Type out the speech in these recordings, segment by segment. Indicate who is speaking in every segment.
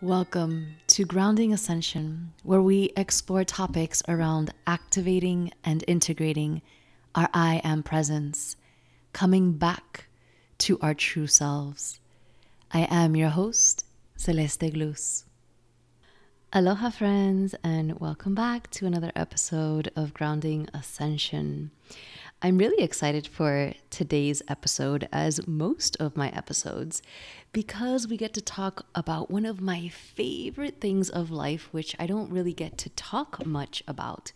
Speaker 1: Welcome to Grounding Ascension, where we explore topics around activating and integrating our I am presence, coming back to our true selves. I am your host, Celeste Glus. Aloha, friends, and welcome back to another episode of Grounding Ascension. I'm really excited for today's episode, as most of my episodes, because we get to talk about one of my favorite things of life, which I don't really get to talk much about,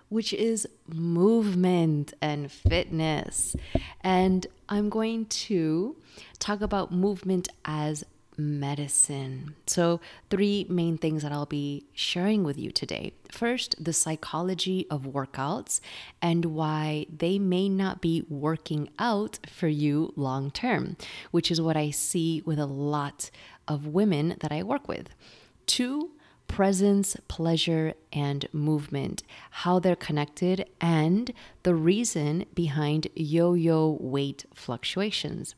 Speaker 1: which is movement and fitness. And I'm going to talk about movement as medicine. So, three main things that I'll be sharing with you today. First, the psychology of workouts and why they may not be working out for you long term, which is what I see with a lot of women that I work with. Two, presence, pleasure, and movement, how they're connected, and the reason behind yo-yo weight fluctuations.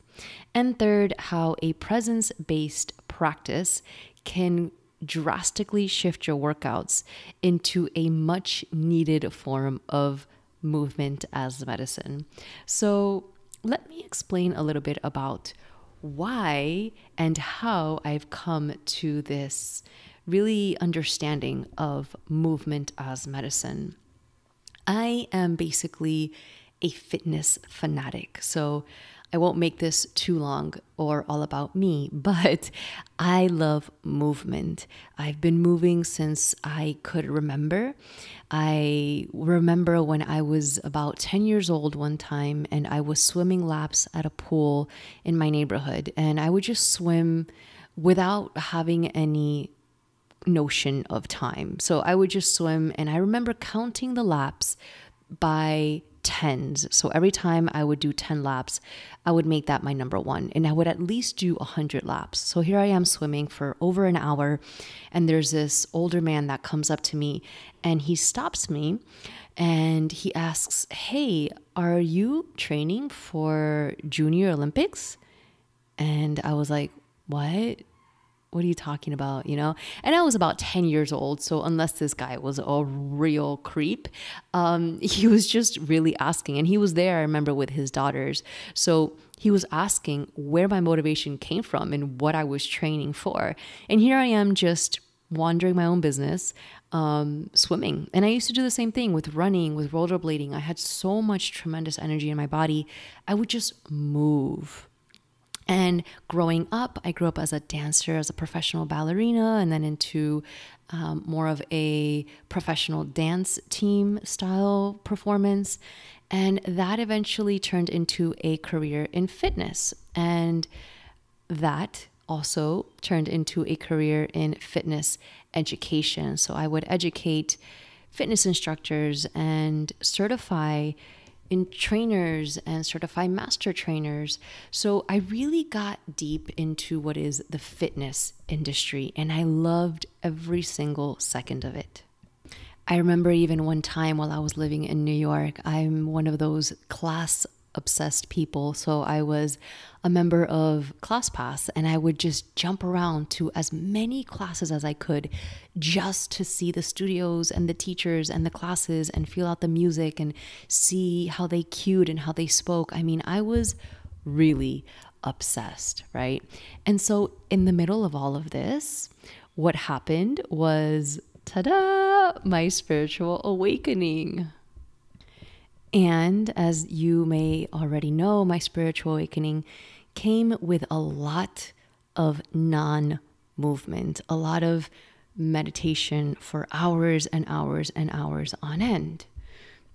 Speaker 1: And third, how a presence-based practice can drastically shift your workouts into a much needed form of movement as medicine. So let me explain a little bit about why and how I've come to this really understanding of movement as medicine. I am basically a fitness fanatic. So I won't make this too long or all about me, but I love movement. I've been moving since I could remember. I remember when I was about 10 years old one time, and I was swimming laps at a pool in my neighborhood, and I would just swim without having any notion of time. So I would just swim, and I remember counting the laps by tens. So every time I would do 10 laps, I would make that my number one, and I would at least do 100 laps. So here I am swimming for over an hour, and there's this older man that comes up to me, and he stops me and he asks, "Hey, are you training for Junior Olympics?" And I was like, what are you talking about? And I was about 10 years old. So unless this guy was a real creep, he was just really asking. And he was there, I remember, with his daughters. So he was asking where my motivation came from and what I was training for. And here I am just wandering my own business, swimming. And I used to do the same thing with running, with rollerblading. I had so much tremendous energy in my body. I would just move. And growing up, I grew up as a dancer, as a professional ballerina, and then into more of a professional dance team style performance. And that eventually turned into a career in fitness. And that also turned into a career in fitness education. So I would educate fitness instructors and certify in trainers and certified master trainers. So I really got deep into what is the fitness industry, and I loved every single second of it. I remember even one time while I was living in New York, I'm one of those class obsessed people. So I was a member of ClassPass, and I would just jump around to as many classes as I could just to see the studios and the teachers and the classes and feel out the music and see how they cued and how they spoke. I mean, I was really obsessed, right? And so in the middle of all of this, what happened was, ta-da, my spiritual awakening. And as you may already know, my spiritual awakening came with a lot of non-movement, a lot of meditation for hours and hours and hours on end.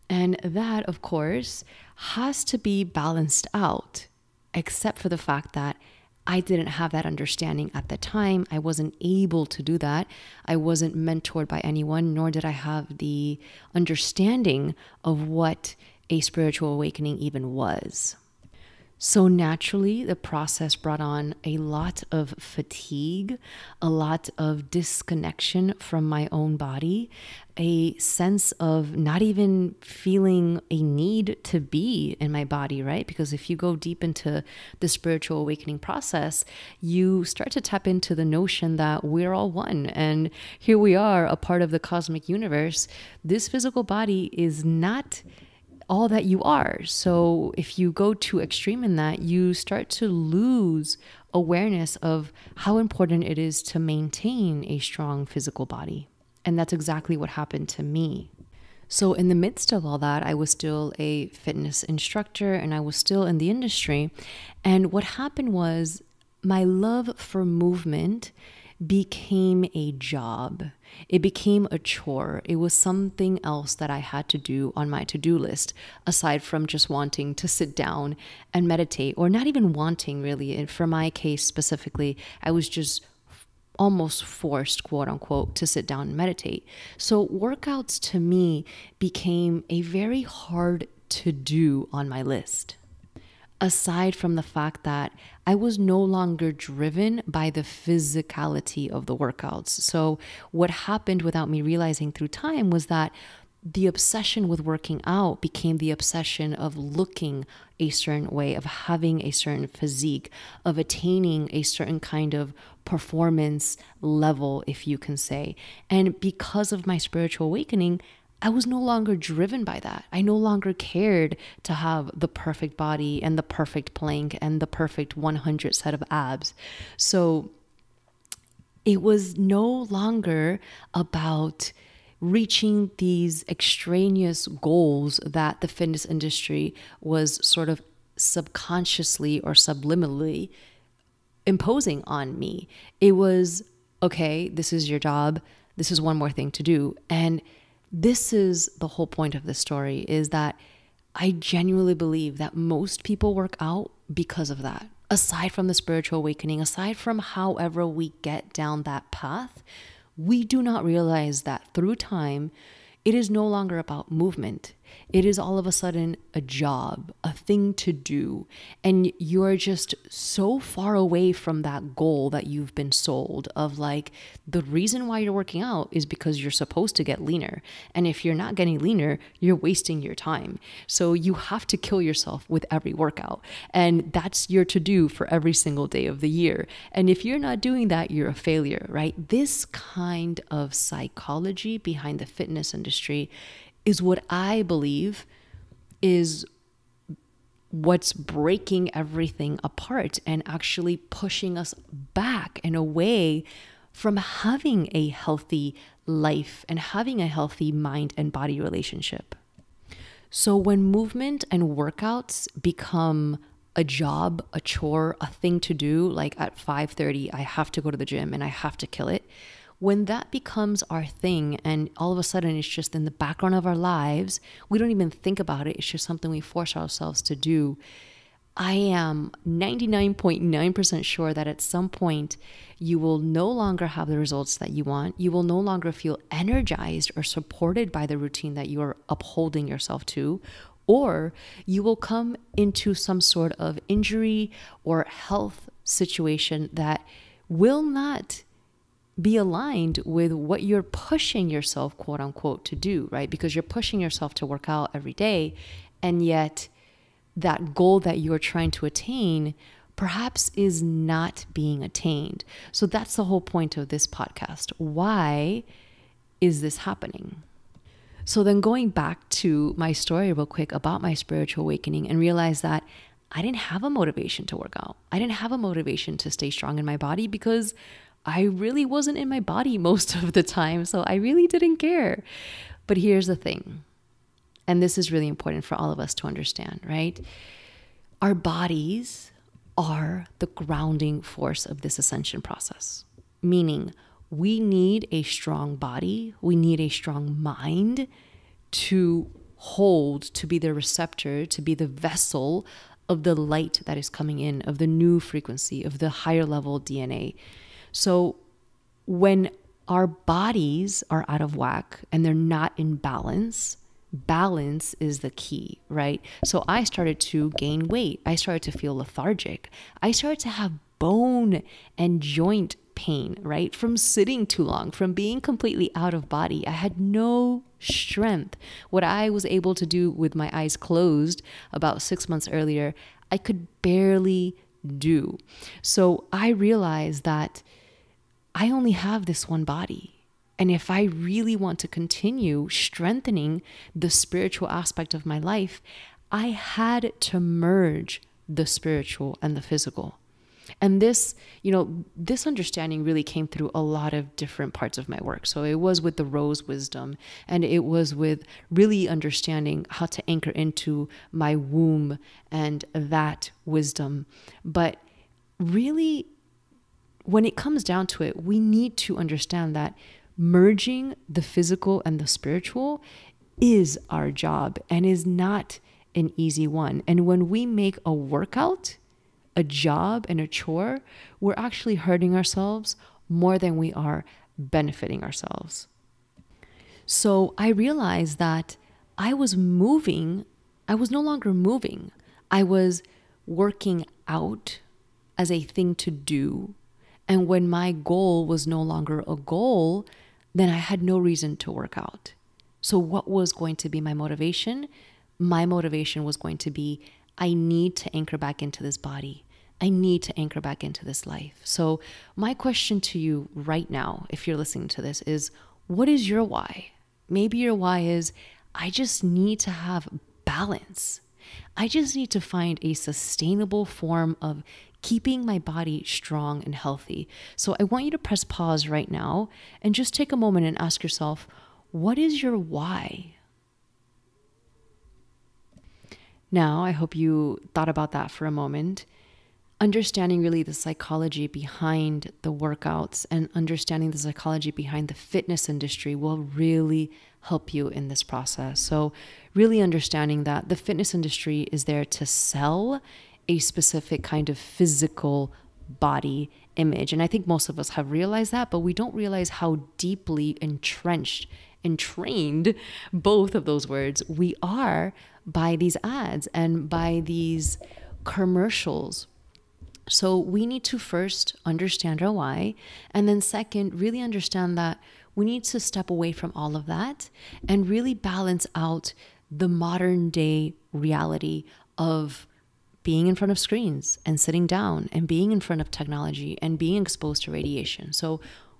Speaker 1: And that, of course, has to be balanced out, except for the fact that I didn't have that understanding at the time. I wasn't able to do that. I wasn't mentored by anyone, nor did I have the understanding of what a spiritual awakening even was. So naturally, the process brought on a lot of fatigue, a lot of disconnection from my own body, a sense of not even feeling a need to be in my body, right? Because if you go deep into the spiritual awakening process, you start to tap into the notion that we're all one. And here we are, a part of the cosmic universe. This physical body is not all that you are. So if you go too extreme in that, you start to lose awareness of how important it is to maintain a strong physical body. And that's exactly what happened to me. So in the midst of all that, I was still a fitness instructor and I was still in the industry. And what happened was my love for movement became a job. It became a chore. It was something else that I had to do on my to-do list, aside from just wanting to sit down and meditate, or not even wanting really. And for my case specifically, I was just almost forced, quote unquote, to sit down and meditate. So workouts to me became a very hard to do on my list. Aside from the fact that I was no longer driven by the physicality of the workouts. So what happened without me realizing through time was that the obsession with working out became the obsession of looking a certain way, of having a certain physique, of attaining a certain kind of performance level, if you can say. And because of my spiritual awakening, I was no longer driven by that. I no longer cared to have the perfect body and the perfect plank and the perfect 100 set of abs. So it was no longer about reaching these extraneous goals that the fitness industry was sort of subconsciously or subliminally imposing on me. It was, okay, this is your job. This is one more thing to do. And this is the whole point of this story, is that I genuinely believe that most people work out because of that. Aside from the spiritual awakening, aside from however we get down that path, we do not realize that through time, it is no longer about movement. It is all of a sudden a job, a thing to do. And you're just so far away from that goal that you've been sold of, like, the reason why you're working out is because you're supposed to get leaner. And if you're not getting leaner, you're wasting your time. So you have to kill yourself with every workout. And that's your to-do for every single day of the year. And if you're not doing that, you're a failure, right? This kind of psychology behind the fitness industry is what I believe is what's breaking everything apart and actually pushing us back and away from having a healthy life and having a healthy mind and body relationship. So when movement and workouts become a job, a chore, a thing to do, like at 5:30, I have to go to the gym and I have to kill it. When that becomes our thing and all of a sudden it's just in the background of our lives, we don't even think about it. It's just something we force ourselves to do. I am 99.9% sure that at some point you will no longer have the results that you want. You will no longer feel energized or supported by the routine that you are upholding yourself to, or you will come into some sort of injury or health situation that will not be aligned with what you're pushing yourself, quote unquote, to do, right? Because you're pushing yourself to work out every day, and yet that goal that you're trying to attain perhaps is not being attained. So that's the whole point of this podcast. Why is this happening? So then going back to my story real quick about my spiritual awakening, and realize that I didn't have a motivation to work out. I didn't have a motivation to stay strong in my body because I really wasn't in my body most of the time. So I really didn't care. But here's the thing, and this is really important for all of us to understand, right? Our bodies are the grounding force of this ascension process, meaning we need a strong body, we need a strong mind to hold, to be the receptor, to be the vessel of the light that is coming in, of the new frequency, of the higher level DNA. So when our bodies are out of whack and they're not in balance, balance is the key, right? So I started to gain weight. I started to feel lethargic. I started to have bone and joint pain, right? From sitting too long, from being completely out of body. I had no strength. What I was able to do with my eyes closed about 6 months earlier, I could barely do. So I realized that I only have this one body. And if I really want to continue strengthening the spiritual aspect of my life, I had to merge the spiritual and the physical. And this, this understanding really came through a lot of different parts of my work. So it was with the rose wisdom, and it was with really understanding how to anchor into my womb and that wisdom. But really, when it comes down to it, we need to understand that merging the physical and the spiritual is our job and is not an easy one. And when we make a workout a job and a chore, we're actually hurting ourselves more than we are benefiting ourselves. So I realized that I was moving. I was no longer moving. I was working out as a thing to do. And when my goal was no longer a goal, then I had no reason to work out. So what was going to be my motivation? My motivation was going to be, I need to anchor back into this body. I need to anchor back into this life. So my question to you right now, if you're listening to this, is what is your why? Maybe your why is, I just need to have balance. I just need to find a sustainable form of keeping my body strong and healthy. So I want you to press pause right now and just take a moment and ask yourself, what is your why? Now, I hope you thought about that for a moment. Understanding really the psychology behind the workouts and understanding the psychology behind the fitness industry will really help you in this process. So really understanding that the fitness industry is there to sell a specific kind of physical body image. And I think most of us have realized that, but we don't realize how deeply entrenched and trained, both of those words, we are by these ads and by these commercials. So we need to first understand our why, and then second, really understand that we need to step away from all of that and really balance out the modern day reality of being in front of screens and sitting down and being in front of technology and being exposed to radiation. So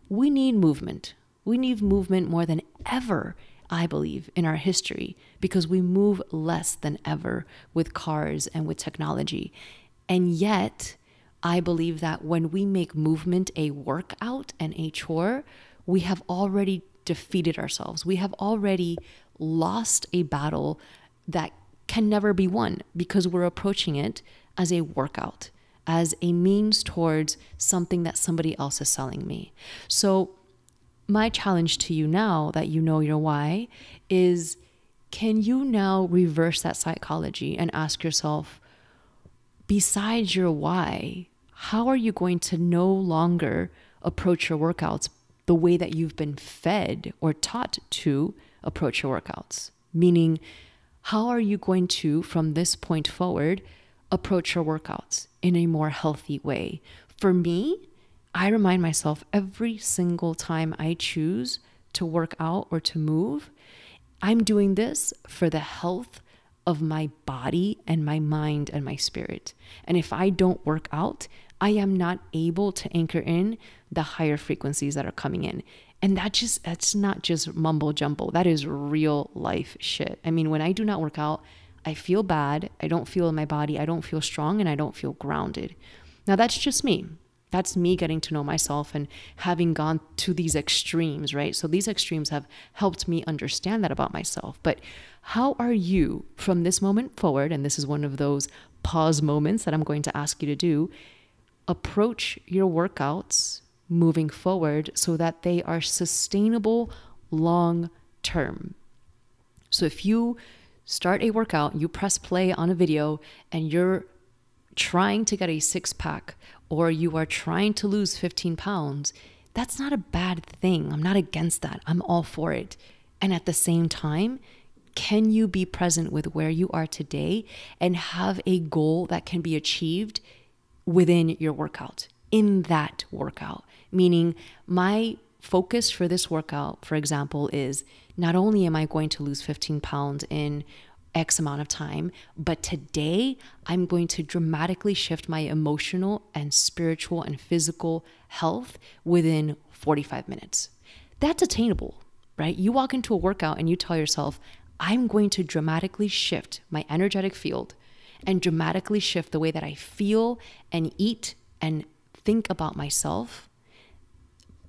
Speaker 1: we need movement. We need movement more than ever, I believe, in our history, because we move less than ever with cars and with technology. And yet, I believe that when we make movement a workout and a chore, we have already defeated ourselves. We have already lost a battle that can never be won because we're approaching it as a workout, as a means towards something that somebody else is selling me. So my challenge to you now that you know your why is, can you now reverse that psychology and ask yourself, besides your why, how are you going to no longer approach your workouts the way that you've been fed or taught to approach your workouts? Meaning, how are you going to, from this point forward, approach your workouts in a more healthy way? For me, I remind myself every single time I choose to work out or to move, I'm doing this for the health of my body and my mind and my spirit. And if I don't work out, I am not able to anchor in the higher frequencies that are coming in. And that's not just mumbo jumbo. That is real life shit. I mean, when I do not work out, I feel bad. I don't feel in my body. I don't feel strong, and I don't feel grounded. Now that's just me. That's me getting to know myself and having gone to these extremes, right? So these extremes have helped me understand that about myself. But how are you from this moment forward, and this is one of those pause moments that I'm going to ask you to do, approach your workouts moving forward so that they are sustainable long term? So if you start a workout, you press play on a video and you're trying to get a 6-pack, or you are trying to lose 15 pounds, that's not a bad thing. I'm not against that. I'm all for it. And at the same time, can you be present with where you are today and have a goal that can be achieved within your workout, in that workout? Meaning, my focus for this workout, for example, is not only am I going to lose 15 pounds in X amount of time, but today I'm going to dramatically shift my emotional and spiritual and physical health within 45 minutes. That's attainable, right? You walk into a workout and you tell yourself, I'm going to dramatically shift my energetic field and dramatically shift the way that I feel and eat and think about myself.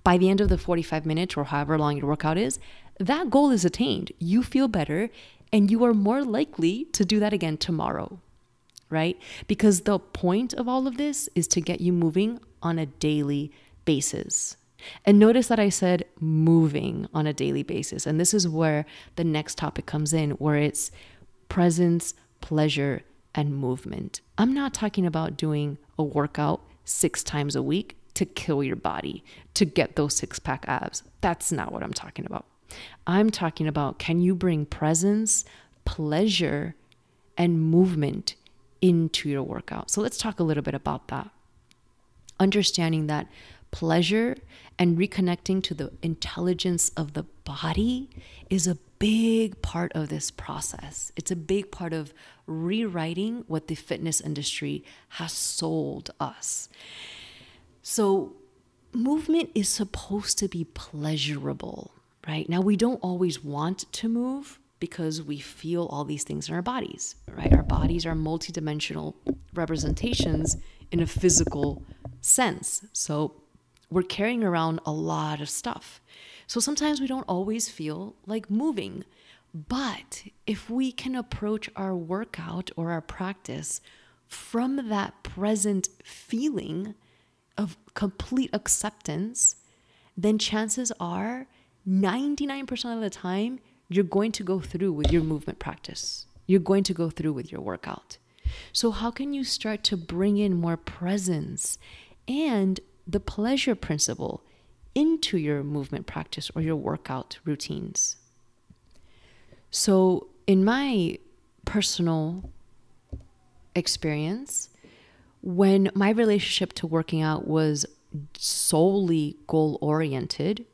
Speaker 1: By the end of the 45 minutes or however long your workout is, that goal is attained. You feel better and you are more likely to do that again tomorrow, right? Because the point of all of this is to get you moving on a daily basis. And notice that I said moving on a daily basis. And this is where the next topic comes in, where it's presence, pleasure, and movement. I'm not talking about doing a workout 6 times a week to kill your body, to get those 6-pack abs. That's not what I'm talking about. I'm talking about, can you bring presence, pleasure, and movement into your workout? So let's talk a little bit about that. Understanding that pleasure and reconnecting to the intelligence of the body is a big part of this process. It's a big part of rewriting what the fitness industry has sold us. So movement is supposed to be pleasurable, right? Now, we don't always want to move because we feel all these things in our bodies, right? Our bodies are multidimensional representations in a physical sense. So we're carrying around a lot of stuff. So sometimes we don't always feel like moving. But if we can approach our workout or our practice from that present feeling of complete acceptance, then chances are 99% of the time, you're going to go through with your movement practice. You're going to go through with your workout. So how can you start to bring in more presence and the pleasure principle into your movement practice or your workout routines? So in my personal experience, when my relationship to working out was solely goal-oriented,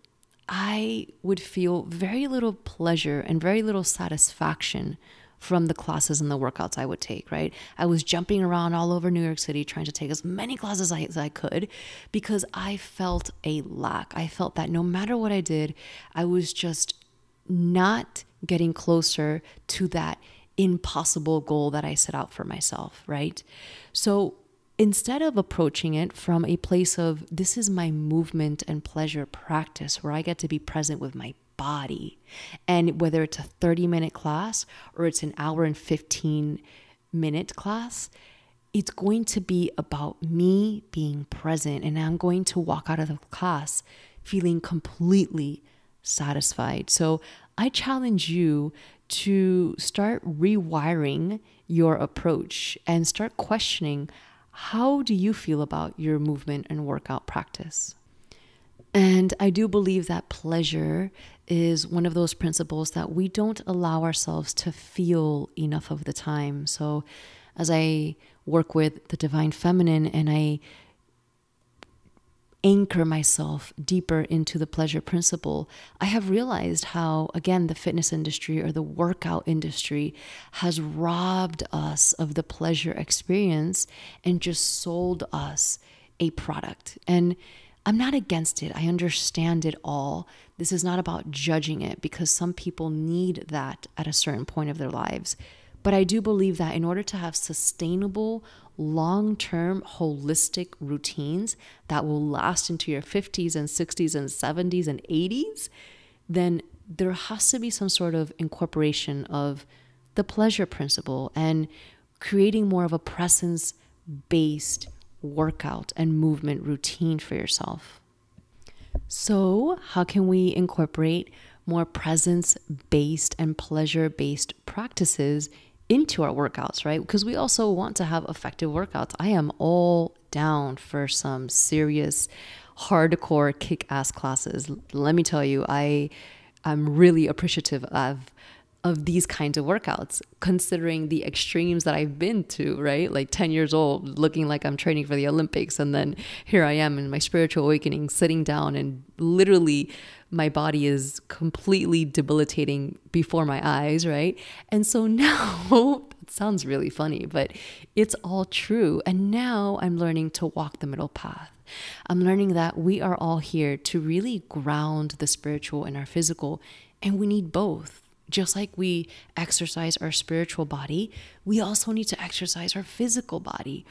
Speaker 1: I would feel very little pleasure and very little satisfaction from the classes and the workouts I would take, right? I was jumping around all over New York City trying to take as many classes as I could because I felt a lack. I felt that no matter what I did, I was just not getting closer to that impossible goal that I set out for myself, right? So instead of approaching it from a place of, this is my movement and pleasure practice where I get to be present with my body, and whether it's a 30-minute class or it's an hour and 15-minute class, it's going to be about me being present, and I'm going to walk out of the class feeling completely satisfied. So I challenge you to start rewiring your approach and start questioning, how do you feel about your movement and workout practice? And I do believe that pleasure is one of those principles that we don't allow ourselves to feel enough of the time. So as I work with the divine feminine and I anchor myself deeper into the pleasure principle, I have realized how, again, the fitness industry or the workout industry has robbed us of the pleasure experience and just sold us a product. And I'm not against it. I understand it all. This is not about judging it because some people need that at a certain point of their lives. But I do believe that in order to have sustainable, long-term, holistic routines that will last into your 50s and 60s and 70s and 80s, then there has to be some sort of incorporation of the pleasure principle and creating more of a presence-based workout and movement routine for yourself. So how can we incorporate more presence-based and pleasure-based practices into our workouts, right? Because we also want to have effective workouts. I am all down for some serious, hardcore kick-ass classes. Let me tell you, I'm really appreciative of of these kinds of workouts, considering the extremes that I've been to, right? Like 10 years old, looking like I'm training for the Olympics. And then here I am in my spiritual awakening, sitting down, and literally my body is completely debilitating before my eyes, right? And so now, it sounds really funny, but it's all true. And now I'm learning to walk the middle path. I'm learning that we are all here to really ground the spiritual and our physical, and we need both. Just like we exercise our spiritual body, we also need to exercise our physical body.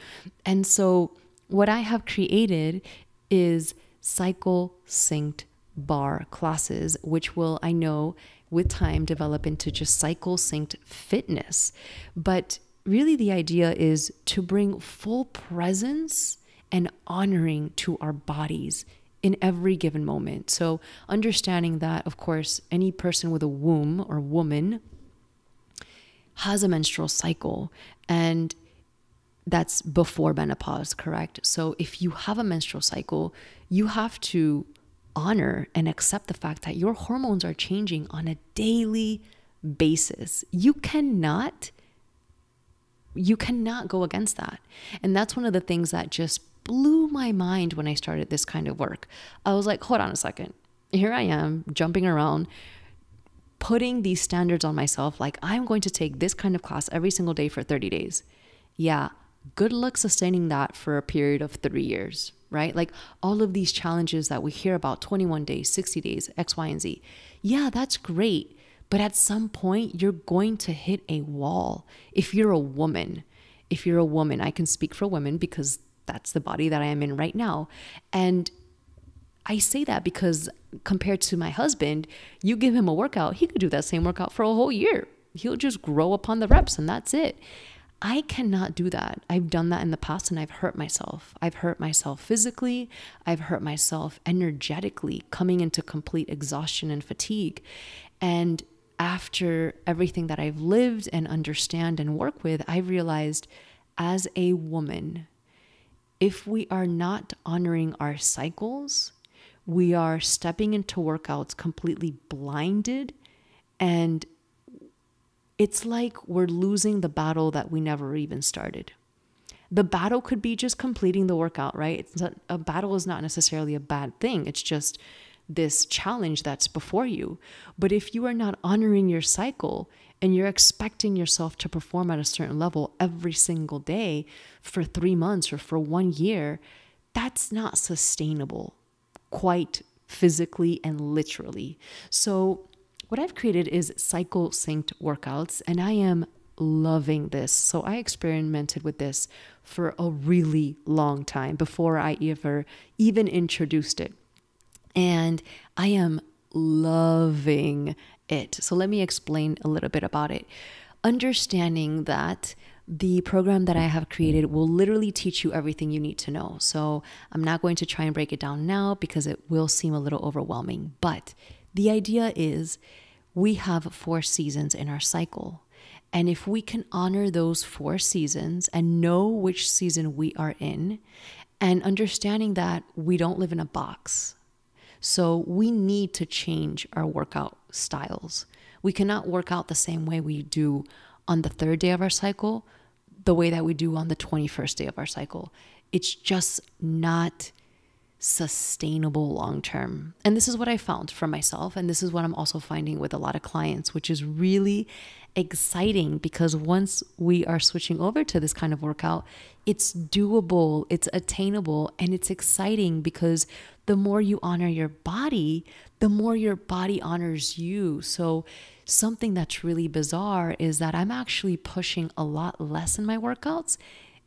Speaker 1: And so what I have created is cycle synced bar classes, which will, I know, with time develop into just cycle synced fitness. But really the idea is to bring full presence and honoring to our bodies in every given moment. So understanding that, of course, any person with a womb or woman has a menstrual cycle, and that's before menopause, correct? So if you have a menstrual cycle, you have to honor and accept the fact that your hormones are changing on a daily basis. You cannot go against that. And that's one of the things that just blew my mind when I started this kind of work. I was like, hold on a second. Here I am jumping around, putting these standards on myself. Like, I'm going to take this kind of class every single day for 30 days. Yeah. Good luck sustaining that for a period of 3 years, right? Like all of these challenges that we hear about, 21 days, 60 days, X, Y, and Z. Yeah, that's great. But at some point, you're going to hit a wall. If you're a woman, I can speak for women because that's the body that I am in right now. And I say that because compared to my husband, you give him a workout, he could do that same workout for a whole year. He'll just grow upon the reps and that's it. I cannot do that. I've done that in the past and I've hurt myself. I've hurt myself physically. I've hurt myself energetically, coming into complete exhaustion and fatigue. And after everything that I've lived and understand and work with, I've realized as a woman, if we are not honoring our cycles, we are stepping into workouts completely blinded, and it's like we're losing the battle that we never even started. The battle could be just completing the workout, right? A battle is not necessarily a bad thing. It's just this challenge that's before you. But if you are not honoring your cycle and you're expecting yourself to perform at a certain level every single day for 3 months or for 1 year, that's not sustainable, quite physically and literally. So what I've created is cycle synced workouts, and I am loving this. So I experimented with this for a really long time before I even introduced it. And I am loving it. So let me explain a little bit about it. Understanding that the program that I have created will literally teach you everything you need to know. So I'm not going to try and break it down now because it will seem a little overwhelming. But the idea is we have 4 seasons in our cycle. And if we can honor those 4 seasons and know which season we are in, and understanding that we don't live in a box. So we need to change our workout styles. We cannot work out the same way we do on the 3rd day of our cycle, the way that we do on the 21st day of our cycle. It's just not sustainable long term. And this is what I found for myself. And this is what I'm also finding with a lot of clients, which is really exciting because once we are switching over to this kind of workout, it's doable, it's attainable, and it's exciting because the more you honor your body, the more your body honors you. So something that's really bizarre is that I'm actually pushing a lot less in my workouts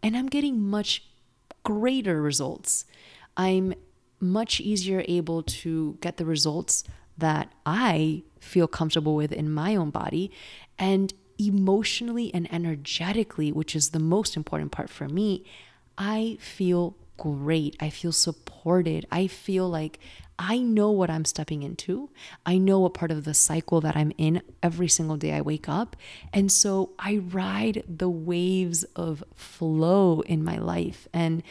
Speaker 1: and I'm getting much greater results. I'm much easier able to get the results that I feel comfortable with in my own body, and emotionally and energetically, which is the most important part for me, I feel great. I feel supported. I feel like I know what I'm stepping into. I know what part of the cycle that I'm in every single day I wake up. And so I ride the waves of flow in my life. And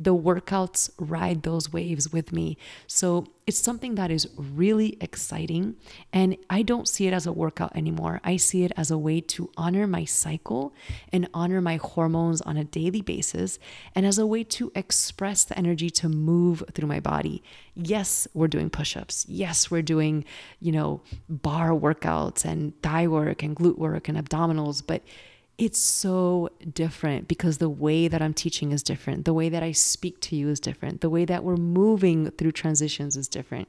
Speaker 1: the workouts ride those waves with me. So it's something that is really exciting. And I don't see it as a workout anymore. I see it as a way to honor my cycle and honor my hormones on a daily basis, and as a way to express the energy to move through my body. Yes, we're doing push-ups. Yes, we're doing, bar workouts and thigh work and glute work and abdominals, but it's so different because the way that I'm teaching is different. The way that I speak to you is different. The way that we're moving through transitions is different.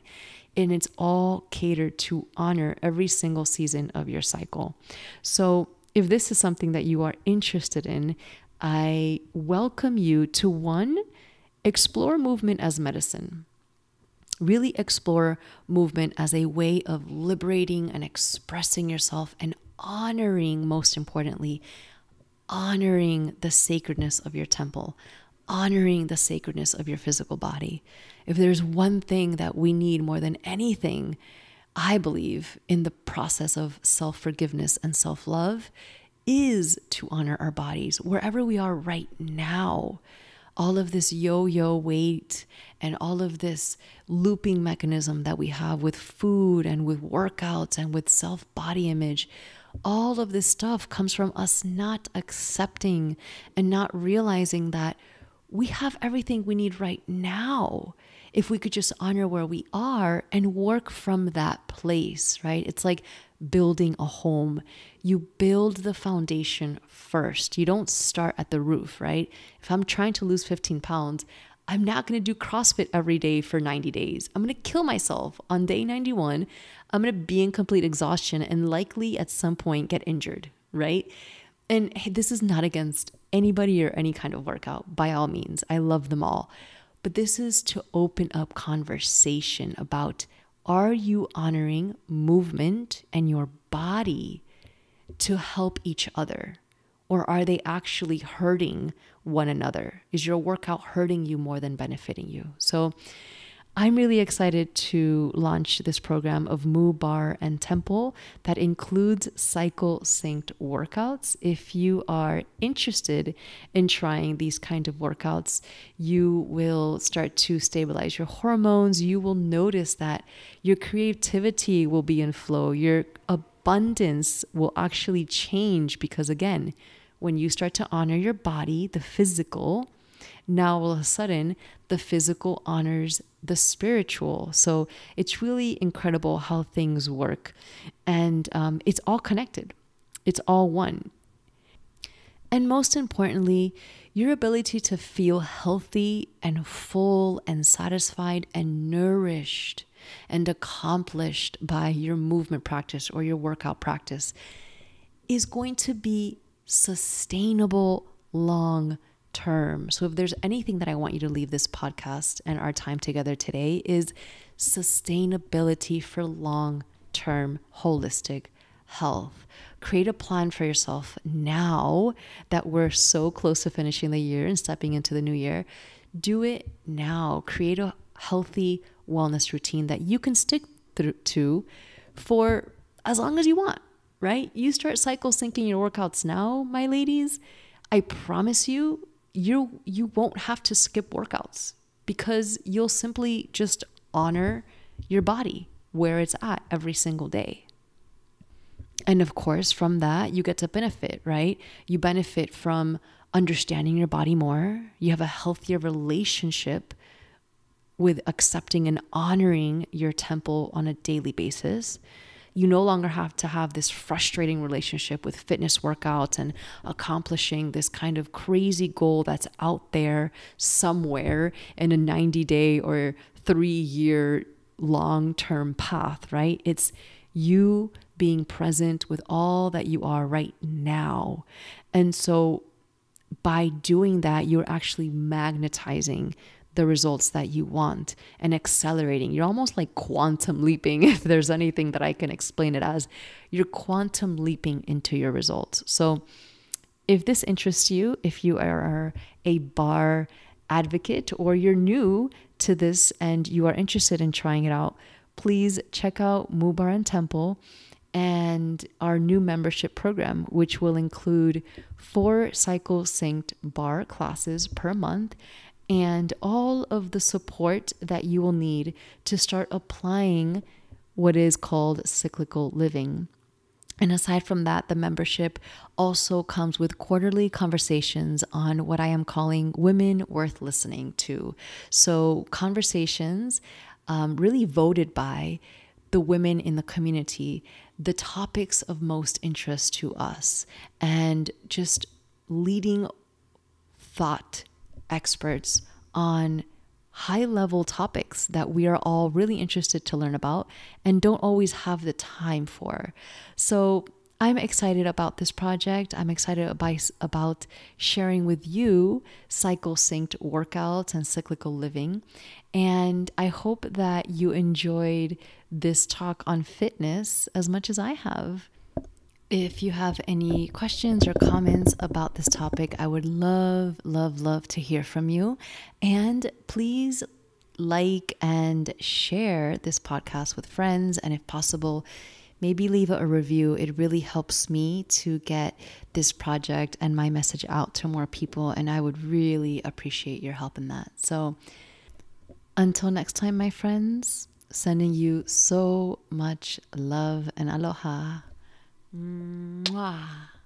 Speaker 1: And it's all catered to honor every single season of your cycle. So if this is something that you are interested in, I welcome you to, one, explore movement as medicine. Really explore movement as a way of liberating and expressing yourself and honoring, most importantly, honoring the sacredness of your temple, honoring the sacredness of your physical body. If there's one thing that we need more than anything, I believe, in the process of self-forgiveness and self-love, is to honor our bodies wherever we are right now. All of this yo-yo weight and all of this looping mechanism that we have with food and with workouts and with self-body image, all of this stuff comes from us not accepting and not realizing that we have everything we need right now. If we could just honor where we are and work from that place, right? It's like building a home. You build the foundation first. You don't start at the roof, right? If I'm trying to lose 15 pounds, I'm not going to do CrossFit every day for 90 days. I'm going to kill myself on day 91. I'm going to be in complete exhaustion and likely at some point get injured, right? And hey, this is not against anybody or any kind of workout, by all means. I love them all. But this is to open up conversation about, are you honoring movement and your body to help each other? Or are they actually hurting one another? Is your workout hurting you more than benefiting you? So I'm really excited to launch this program of Moo, Bar, and Temple that includes cycle synced workouts. If you are interested in trying these kind of workouts, you will start to stabilize your hormones. You will notice that your creativity will be in flow. Your abundance will actually change because, again, when you start to honor your body, the physical, now all of a sudden the physical honors the spiritual. So it's really incredible how things work. And it's all connected. It's all one. And most importantly, your ability to feel healthy and full and satisfied and nourished and accomplished by your movement practice or your workout practice is going to be sustainable long term. So if there's anything that I want you to leave this podcast and our time together today, is sustainability for long-term holistic health. Create a plan for yourself now that we're so close to finishing the year and stepping into the new year. Do it now. Create a healthy wellness routine that you can stick to for as long as you want, right? You start cycle syncing your workouts now, my ladies. I promise you, you won't have to skip workouts because you'll simply just honor your body where it's at every single day. And of course, from that, you get to benefit, right? You benefit from understanding your body more. You have a healthier relationship with accepting and honoring your temple on a daily basis. You no longer have to have this frustrating relationship with fitness workouts and accomplishing this kind of crazy goal that's out there somewhere in a 90-day or 3-year long-term path, right? It's you being present with all that you are right now. And so by doing that, you're actually magnetizing the results that you want and accelerating. You're almost like quantum leaping, if there's anything that I can explain it as. You're quantum leaping into your results. So if this interests you, if you are a bar advocate or you're new to this and you are interested in trying it out, please check out Moo, Bar, and Temple and our new membership program, which will include 4 cycle synced bar classes per month and all of the support that you will need to start applying what is called cyclical living. And aside from that, the membership also comes with quarterly conversations on what I am calling women worth listening to. So, conversations really voted by the women in the community, the topics of most interest to us, and just leading thought experts on high level topics that we are all really interested to learn about and don't always have the time for. So I'm excited about this project. I'm excited about sharing with you cycle synced workouts and cyclical living. And I hope that you enjoyed this talk on fitness as much as I have. If you have any questions or comments about this topic, I would love, love, love to hear from you. And please like and share this podcast with friends. And if possible, maybe leave a review. It really helps me to get this project and my message out to more people. And I would really appreciate your help in that. So until next time, my friends, sending you so much love and aloha. Mwah.